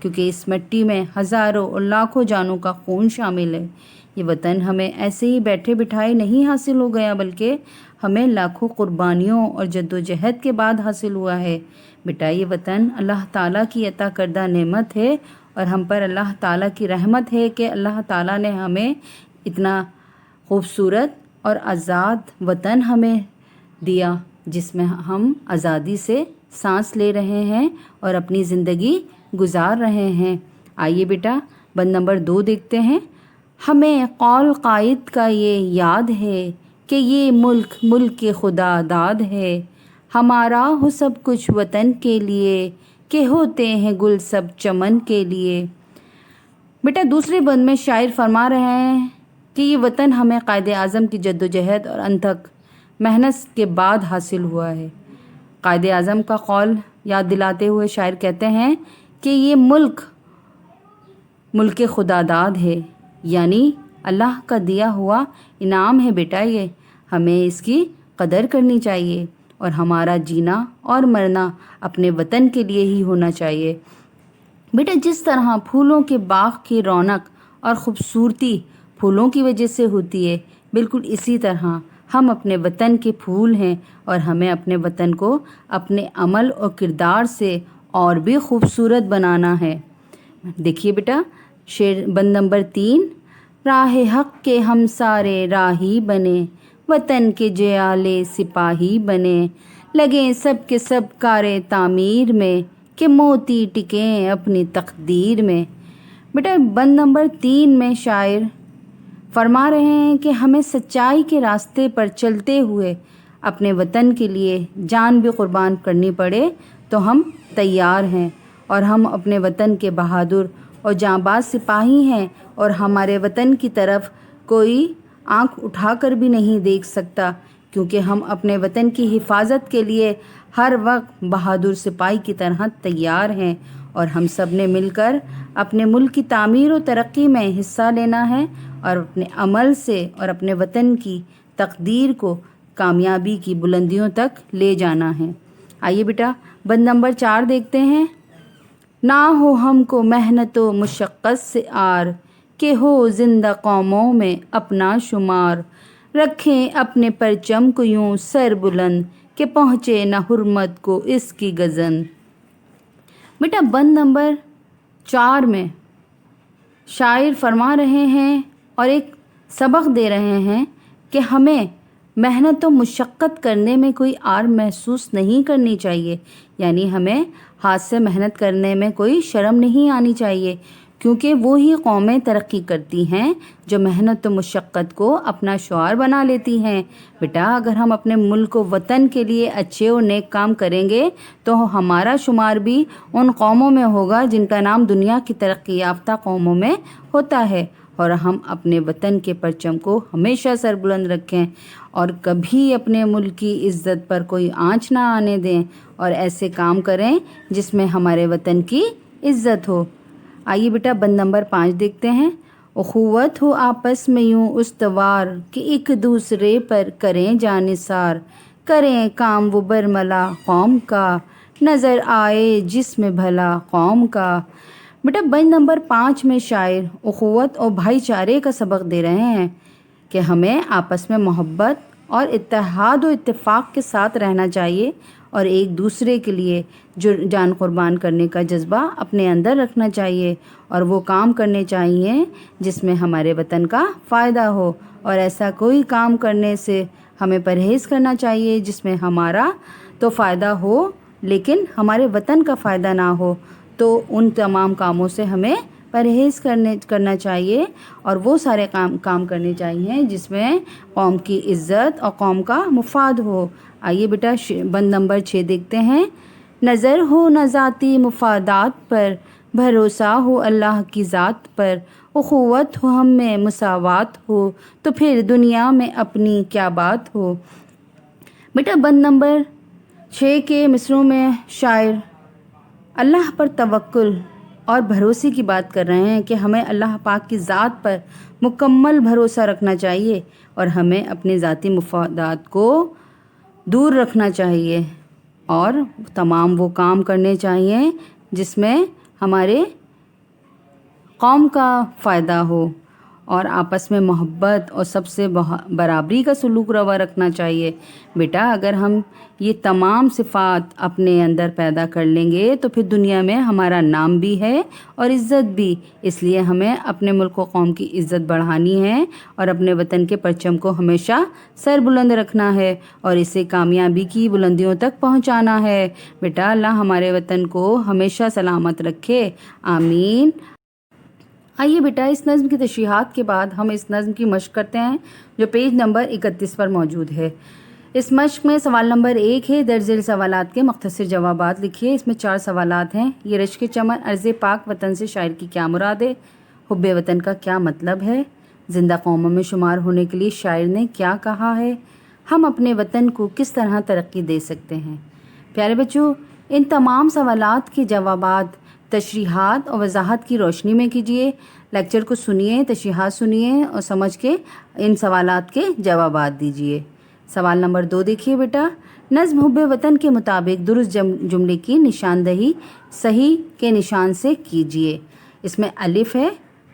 کیونکہ اس مٹی میں ہزاروں اور لاکھوں جانوں کا خون شامل ہے۔ یہ وطن ہمیں ایسے ہی بیٹھے بٹھائے نہیں حاصل ہو گیا، بلکہ ہمیں لاکھوں قربانیوں اور جد و جہد کے بعد حاصل ہوا ہے۔ بیٹا یہ وطن اللہ تعالیٰ کی عطا کردہ نعمت ہے، اور ہم پر اللہ تعالیٰ کی رحمت ہے کہ اللہ تعالیٰ نے ہمیں اتنا خوبصورت اور آزاد وطن ہمیں دیا، جس میں ہم آزادی سے سانس لے رہے ہیں اور اپنی زندگی گزار رہے ہیں۔ آئیے بیٹا بند نمبر 2 دیکھتے ہیں۔ ہمیں قول قائد کا یہ یاد ہے کہ یہ ملک ملک خدا داد ہے، ہمارا ہو سب کچھ وطن کے لیے، کہ ہوتے ہیں گل سب چمن کے لیے۔ بیٹا دوسرے بند میں شاعر فرما رہے ہیں کہ یہ وطن ہمیں قائد اعظم کی جد و جہد اور انتھک محنت کے بعد حاصل ہوا ہے۔ قائد اعظم کا قول یاد دلاتے ہوئے شاعر کہتے ہیں کہ یہ ملک ملک خدا داد ہے، یعنی اللہ کا دیا ہوا انعام ہے بیٹا، یہ ہمیں اس کی قدر کرنی چاہیے، اور ہمارا جینا اور مرنا اپنے وطن کے لیے ہی ہونا چاہیے۔ بیٹا جس طرح پھولوں کے باغ کی رونق اور خوبصورتی پھولوں کی وجہ سے ہوتی ہے، بالکل اسی طرح ہم اپنے وطن کے پھول ہیں، اور ہمیں اپنے وطن کو اپنے عمل اور کردار سے اور بھی خوبصورت بنانا ہے۔ دیکھیے بیٹا شعر بند نمبر 3۔ راہ حق کے ہم سارے راہی بنے، وطن کے جیالے سپاہی بنے، لگیں سب کے سب کارے تعمیر میں، کہ موتی ٹکیں اپنی تقدیر میں۔ بیٹا بند نمبر 3 میں شاعر فرما رہے ہیں کہ ہمیں سچائی کے راستے پر چلتے ہوئے اپنے وطن کے لیے جان بھی قربان کرنی پڑے تو ہم تیار ہیں، اور ہم اپنے وطن کے بہادر اور جانباز سپاہی ہیں، اور ہمارے وطن کی طرف کوئی آنکھ اٹھا کر بھی نہیں دیکھ سکتا، کیونکہ ہم اپنے وطن کی حفاظت کے لیے ہر وقت بہادر سپاہی کی طرح تیار ہیں، اور ہم سب نے مل کر اپنے ملک کی تعمیر و ترقی میں حصہ لینا ہے، اور اپنے عمل سے اور اپنے وطن کی تقدیر کو کامیابی کی بلندیوں تک لے جانا ہے۔ آئیے بیٹا بند نمبر 4 دیکھتے ہیں۔ نہ ہو ہم کو محنت و مشقت سے آر، کہ ہو زندہ قوموں میں اپنا شمار، رکھیں اپنے پرچم کو یوں سر بلند، کہ پہنچے نہ حرمت کو اس کی گزن۔ بیٹا بند نمبر 4 میں شاعر فرما رہے ہیں اور ایک سبق دے رہے ہیں کہ ہمیں محنت و مشقت کرنے میں کوئی آر محسوس نہیں کرنی چاہیے، یعنی ہمیں ہاتھ سے محنت کرنے میں کوئی شرم نہیں آنی چاہیے، کیونکہ وہی قومیں ترقی کرتی ہیں جو محنت و مشقت کو اپنا شعار بنا لیتی ہیں۔ بیٹا اگر ہم اپنے ملک و وطن کے لیے اچھے اور نیک کام کریں گے تو ہمارا شمار بھی ان قوموں میں ہوگا جن کا نام دنیا کی ترقی یافتہ قوموں میں ہوتا ہے، اور ہم اپنے وطن کے پرچم کو ہمیشہ سربلند رکھیں، اور کبھی اپنے ملک کی عزت پر کوئی آنچ نہ آنے دیں، اور ایسے کام کریں جس میں ہمارے وطن کی عزت ہو۔ آئیے بیٹا بند نمبر 5 دیکھتے ہیں۔ اخوت ہو آپس میں یوں استوار، کہ ایک دوسرے پر کریں جانثار، کریں کام وہ برملا قوم کا، نظر آئے جس میں بھلا قوم کا۔ بیٹا بند نمبر 5 میں شاعر اخوت اور بھائی چارے کا سبق دے رہے ہیں کہ ہمیں آپس میں محبت اور اتحاد و اتفاق کے ساتھ رہنا چاہیے، اور ایک دوسرے کے لیے جو جان قربان کرنے کا جذبہ اپنے اندر رکھنا چاہیے، اور وہ کام کرنے چاہیے جس میں ہمارے وطن کا فائدہ ہو، اور ایسا کوئی کام کرنے سے ہمیں پرہیز کرنا چاہیے جس میں ہمارا تو فائدہ ہو لیکن ہمارے وطن کا فائدہ نہ ہو، تو ان تمام کاموں سے ہمیں پرہیز کرنا چاہیے، اور وہ سارے کام کرنے چاہیے جس میں قوم کی عزت اور قوم کا مفاد ہو۔ آئیے بیٹا بند نمبر 6 دیکھتے ہیں۔ نظر ہو نہ ذاتی مفادات پر، بھروسہ ہو اللہ کی ذات پر، اخوت ہو ہم میں مساوات ہو، تو پھر دنیا میں اپنی کیا بات ہو۔ بیٹا بند نمبر 6 کے مصروں میں شاعر اللہ پر توکل اور بھروسے کی بات کر رہے ہیں کہ ہمیں اللہ پاک کی ذات پر مکمل بھروسہ رکھنا چاہیے، اور ہمیں اپنے ذاتی مفادات کو دور رکھنا چاہیے، اور تمام وہ کام کرنے چاہیے جس میں ہمارے قوم کا فائدہ ہو اور آپس میں محبت اور سب سے برابری کا سلوک روا رکھنا چاہیے۔ بیٹا اگر ہم یہ تمام صفات اپنے اندر پیدا کر لیں گے تو پھر دنیا میں ہمارا نام بھی ہے اور عزت بھی۔ اس لیے ہمیں اپنے ملک و قوم کی عزت بڑھانی ہے اور اپنے وطن کے پرچم کو ہمیشہ سر بلند رکھنا ہے اور اسے کامیابی کی بلندیوں تک پہنچانا ہے۔ بیٹا اللہ ہمارے وطن کو ہمیشہ سلامت رکھے، آمین۔ آئیے بیٹا اس نظم کی تشریحات کے بعد ہم اس نظم کی مشق کرتے ہیں جو پیج نمبر 31 پر موجود ہے۔ اس مشق میں سوال نمبر 1 ہے، درج ذیل سوالات کے مختصر جوابات لکھیے۔ اس میں 4 سوالات ہیں۔ یہ رشک چمن ارض پاک وطن سے شاعر کی کیا مراد ہے؟ حب وطن کا کیا مطلب ہے؟ زندہ قوموں میں شمار ہونے کے لیے شاعر نے کیا کہا ہے؟ ہم اپنے وطن کو کس طرح ترقی دے سکتے ہیں؟ پیارے بچوں، ان تمام سوالات کے جوابات تشریحات اور وضاحت کی روشنی میں کیجیے۔ لیکچر کو سنیے، تشریحات سنیے اور سمجھ کے ان سوالات کے جوابات دیجیے۔ سوال نمبر 2 دیکھیے بیٹا، نظم حب وطن کے مطابق درست جملے کی نشاندہی صحیح کے نشان سے کیجیے۔ اس میں الف ہے،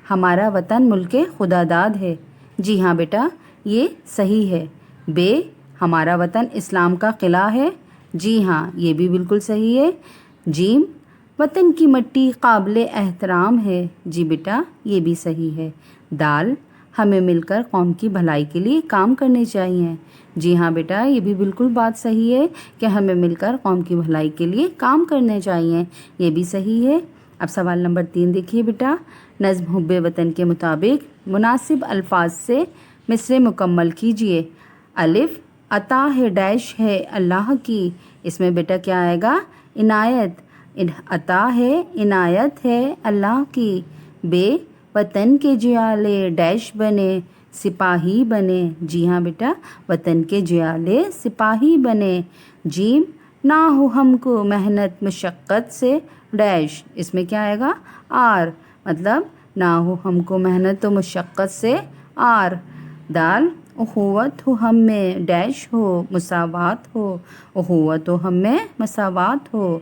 ہمارا وطن ملک خدا داد ہے۔ جی ہاں بیٹا، یہ صحیح ہے۔ بے، ہمارا وطن اسلام کا قلعہ ہے۔ جی ہاں، یہ بھی بالکل صحیح ہے۔ جیم، وطن کی مٹی قابل احترام ہے۔ جی بیٹا، یہ بھی صحیح ہے۔ دال، ہمیں مل کر قوم کی بھلائی کے لیے کام کرنے چاہیے۔ جی ہاں بیٹا، یہ بھی بالکل بات صحیح ہے کہ ہمیں مل کر قوم کی بھلائی کے لیے کام کرنے چاہیے، یہ بھی صحیح ہے۔ اب سوال نمبر 3 دیکھیے بیٹا، نظم حب وطن کے مطابق مناسب الفاظ سے مصرع مکمل کیجیے۔ الف، عطا ہے ڈیش ہے اللہ کی۔ اس میں بیٹا کیا آئے گا؟ عنایت، عطا ہے عنایت ہے اللہ کی۔ بے، وطن کے جیالے ڈیش بنے سپاہی بنے۔ جی ہاں بیٹا، وطن کے جیالے سپاہی بنے۔ جیم، نہ ہو ہم کو محنت مشقت سے ڈیش۔ اس میں کیا آئے گا؟ آر، مطلب نہ ہو ہم کو محنت و مشقت سے آر۔ دال، اخوت ہو ہم میں ڈیش ہو مساوات ہو۔ اخوت ہو ہم میں مساوات ہو۔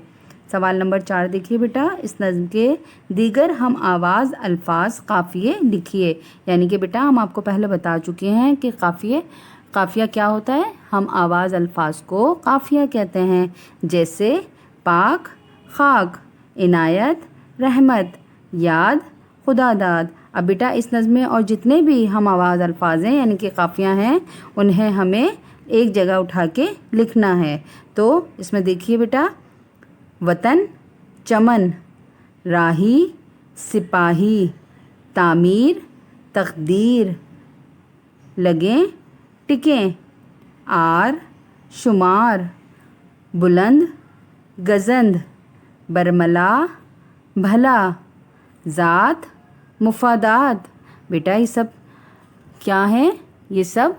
سوال نمبر 4 دیکھیے بیٹا، اس نظم کے دیگر ہم آواز الفاظ قافیے لکھیے۔ یعنی کہ بیٹا ہم آپ کو پہلے بتا چکے ہیں کہ قافیہ کیا ہوتا ہے؟ ہم آواز الفاظ کو قافیہ کہتے ہیں، جیسے پاک، خاک، عنایت، رحمت، یاد، خدا داد۔ اب بیٹا اس نظم میں اور جتنے بھی ہم آواز الفاظ ہیں یعنی کہ قافیہ ہیں، انہیں ہمیں ایک جگہ اٹھا کے لکھنا ہے۔ تو اس میں دیکھیے بیٹا، وطن، چمن، راہی، سپاہی، تعمیر، تقدیر، لگیں، ٹکیں، آر، شمار، بلند، گزند، برملا، بھلا، ذات، مفادات۔ بیٹا یہ سب کیا ہیں؟ یہ سب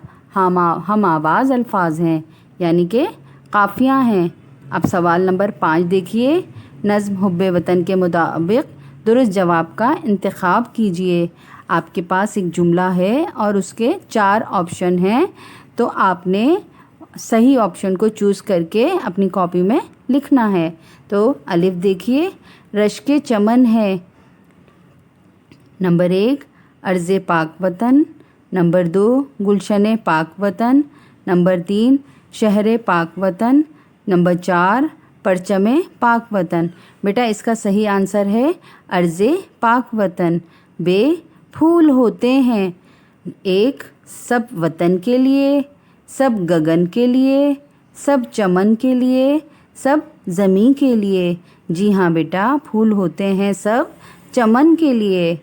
ہم آواز الفاظ ہیں، یعنی کہ قافیہ ہیں۔ اب سوال نمبر 5 دیکھیے، نظم حب وطن کے مطابق درست جواب کا انتخاب کیجیے۔ آپ کے پاس ایک جملہ ہے اور اس کے 4 آپشن ہیں، تو آپ نے صحیح آپشن کو چوز کر کے اپنی کاپی میں لکھنا ہے۔ تو الف دیکھیے، رشک چمن ہے۔ نمبر 1، ارض پاک وطن۔ نمبر 2، گلشن پاک وطن۔ نمبر 3، شہر پاک وطن۔ نمبر 4، پرچم پاک وطن۔ بیٹا اس کا صحیح آنسر ہے ارض پاک وطن۔ بے، پھول ہوتے ہیں، ایک سب وطن کے لیے، سب گگن کے لیے، سب چمن کے لیے، سب زمین کے لیے۔ جی ہاں بیٹا، پھول ہوتے ہیں سب چمن کے لیے۔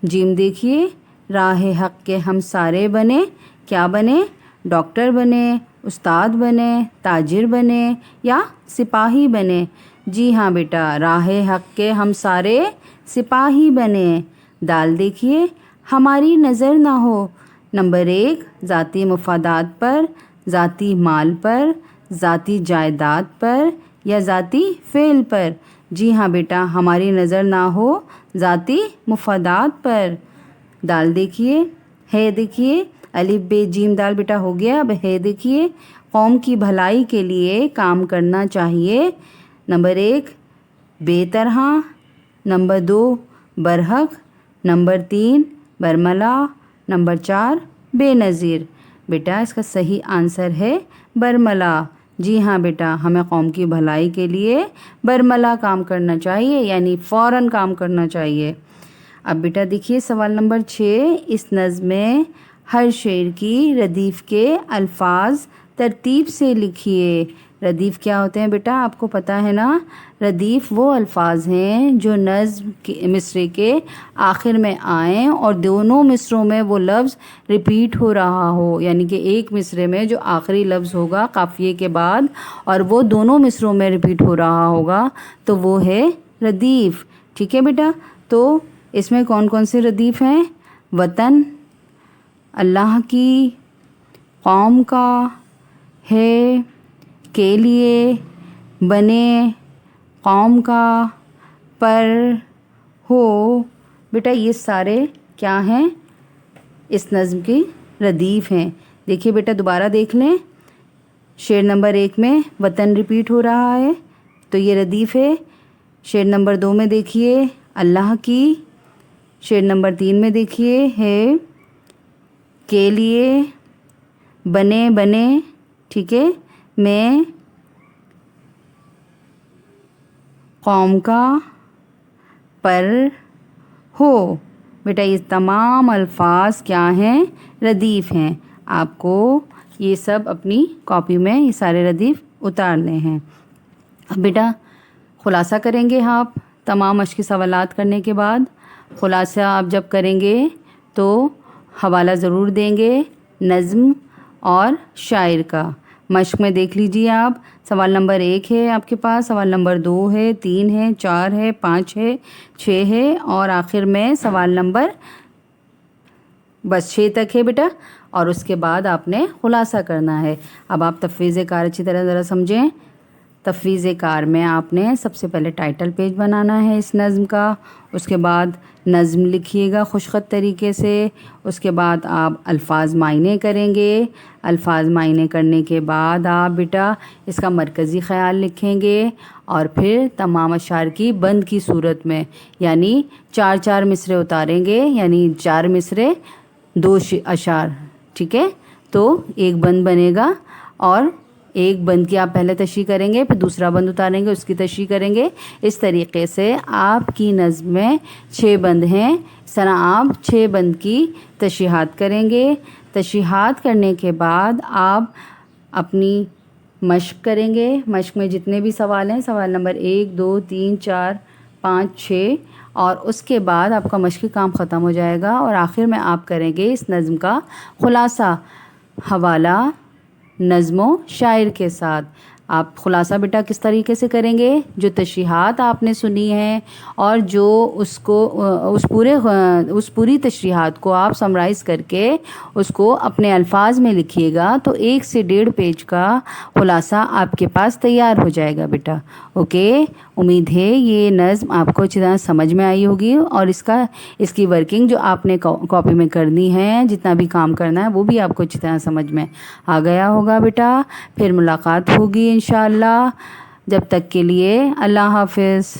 جیم دیکھیے، راہ حق کے ہم سارے بنے۔ کیا بنے؟ ڈاکٹر بنے، استاد بنے، تاجر بنے یا سپاہی بنے۔ جی ہاں بیٹا، راہ حق کے ہم سارے سپاہی بنے۔ دال دیکھیے، ہماری نظر نہ ہو۔ نمبر 1، ذاتی مفادات پر، ذاتی مال پر، ذاتی جائیداد پر یا ذاتی فعل پر۔ جی ہاں بیٹا، ہماری نظر نہ ہو ذاتی مفادات پر۔ دال دیکھیے، ہے دیکھیے، الف بے جیم دال بیٹا ہو گیا۔ اب ہے دیکھیے، قوم کی بھلائی کے لیے کام کرنا چاہیے۔ نمبر 1، بے طرح۔ نمبر 2، برحق، نمبر 3 برملا، نمبر 4 بے نظیر۔ بیٹا اس کا صحیح آنسر ہے برملا۔ جی ہاں بیٹا، ہمیں قوم کی بھلائی کے لیے برملا کام کرنا چاہیے، یعنی فوراً کام کرنا چاہیے۔ اب بیٹا دیکھیے سوال نمبر 6، اس نظم میں ہر شعر کی ردیف کے الفاظ ترتیب سے لکھیے۔ ردیف کیا ہوتے ہیں بیٹا؟ آپ کو پتہ ہے نا، ردیف وہ الفاظ ہیں جو نظم کے مصرے کے آخر میں آئیں اور دونوں مصروں میں وہ لفظ ریپیٹ ہو رہا ہو، یعنی کہ ایک مصرے میں جو آخری لفظ ہوگا قافیے کے بعد اور وہ دونوں مصروں میں ریپیٹ ہو رہا ہوگا تو وہ ہے ردیف۔ ٹھیک ہے بیٹا، تو اس میں کون کون سے ردیف ہیں؟ وطن، اللہ کی، قوم کا، ہے، کے لیے، بنے، قوم کا، پر، ہو۔ بیٹا یہ سارے کیا ہیں؟ اس نظم کی ردیف ہیں۔ دیکھیے بیٹا دوبارہ دیکھ لیں، شعر نمبر 1 میں وطن ریپیٹ ہو رہا ہے تو یہ ردیف ہے۔ شعر نمبر 2 میں دیکھیے اللہ کی، شعر نمبر 3 میں دیکھیے ہے، کے لیے، بنے بنے، ٹھیک ہے، میں، قوم کا، پر، ہو۔ بیٹا یہ تمام الفاظ کیا ہیں؟ ردیف ہیں۔ آپ کو یہ سب اپنی کاپی میں یہ سارے ردیف اتارنے ہیں۔ اب بیٹا خلاصہ کریں گے آپ تمام مشقی سوالات کرنے کے بعد۔ خلاصہ آپ جب کریں گے تو حوالہ ضرور دیں گے نظم اور شاعر کا۔ مشق میں دیکھ لیجیے آپ، سوال نمبر 1 ہے آپ کے پاس، سوال نمبر 2 ہے، 3 ہے، 4 ہے، 5 ہے، 6 ہے اور آخر میں سوال نمبر بس 6 تک ہے بیٹا، اور اس کے بعد آپ نے خلاصہ کرنا ہے۔ اب آپ تفویض کار اچھی طرح ذرا سمجھیں۔ تفویض کار میں آپ نے سب سے پہلے ٹائٹل پیج بنانا ہے اس نظم کا، اس کے بعد نظم لکھیے گا خوشخط طریقے سے، اس کے بعد آپ الفاظ معینے کریں گے۔ الفاظ معینے کرنے کے بعد آپ بیٹا اس کا مرکزی خیال لکھیں گے اور پھر تمام اشعار کی بند کی صورت میں، یعنی 4 مصرے اتاریں گے، یعنی 4 مصرے 2 اشعار، ٹھیک ہے، تو ایک بند بنے گا اور ایک بند کی آپ پہلے تشریح کریں گے، پھر دوسرا بند اتاریں گے، اس کی تشریح کریں گے۔ اس طریقے سے آپ کی نظم میں 6 بند ہیں، اس طرح آپ 6 بند کی تشریحات کریں گے۔ تشریحات کرنے کے بعد آپ اپنی مشق کریں گے۔ مشق میں جتنے بھی سوال ہیں، سوال نمبر 1 2 3 4 5 6، اور اس کے بعد آپ کا مشقی کام ختم ہو جائے گا اور آخر میں آپ کریں گے اس نظم کا خلاصہ حوالہ نظم و شاعر کے ساتھ۔ آپ خلاصہ بیٹا کس طریقے سے کریں گے؟ جو تشریحات آپ نے سنی ہیں اور جو اس پوری تشریحات کو آپ سمرائز کر کے اس کو اپنے الفاظ میں لکھیے گا تو 1 سے 1.5 پیج کا خلاصہ آپ کے پاس تیار ہو جائے گا بیٹا۔ اوکے، امید ہے یہ نظم آپ کو اچھی طرح سمجھ میں آئی ہوگی اور اس کی ورکنگ جو آپ نے کاپی میں کرنی ہے، جتنا بھی کام کرنا ہے وہ بھی آپ کو اچھی طرح سمجھ میں آ گیا ہوگا بیٹا۔ پھر ملاقات ہوگی انشاءاللہ، جب تک کے لیے اللہ حافظ۔